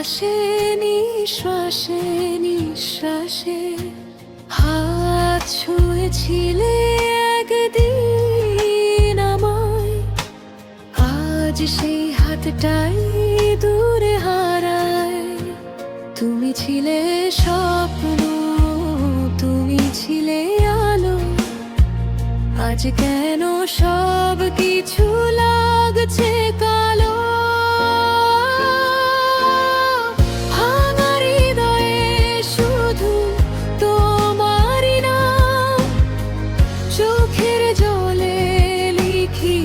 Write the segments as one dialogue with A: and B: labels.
A: শ্বাসে নিঃশ্বাসে নিঃশ্বাসে হাত ছুঁয়েছিলে একদিন আমায়, আজ সেই হাতটাই দূরে হারায়। তুমি ছিলে স্বপ্ন, তুমি ছিলে আলো, আজ কেন সব কিছু লাগছে কালো। ভাঙা হৃদয়ে শুধু তোমারই নাম, চোখের জলে লিখি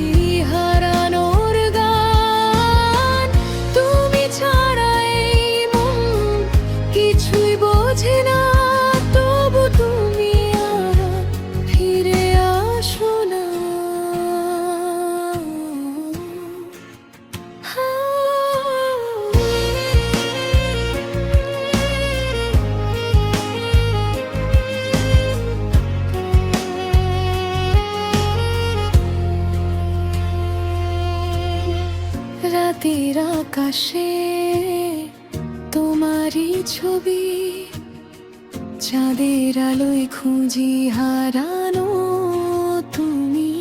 A: হারানোর গান। তুমি ছাড়া এই মন কিছুই বোঝে না, তবু তুমি আর ফিরে আসো না। রাতের আকাশে তোমারই ছবি, চাঁদের আলোয় খুঁজি হারানো তুমি।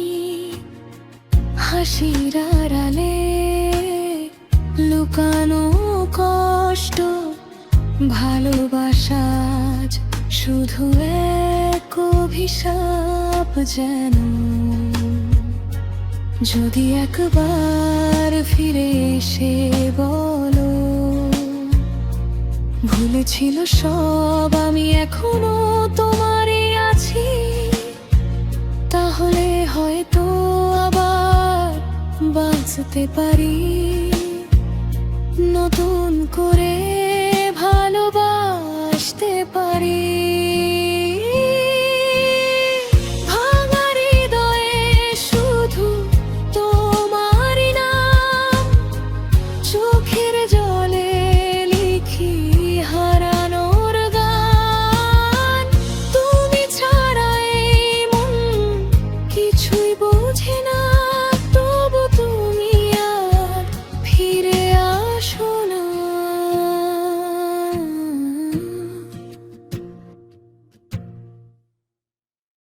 A: হাসির আড়ালে লুকানো কষ্ট, ভালোবাসা আজ শুধু এক অভিশাপ যেন। যদি একবার ফিরে এসে বলো ভুলেছিল সব, আমি এখনো তোমারই আছি, তাহলে হয়তো আবার বাঁচতে পারি নতুন করে।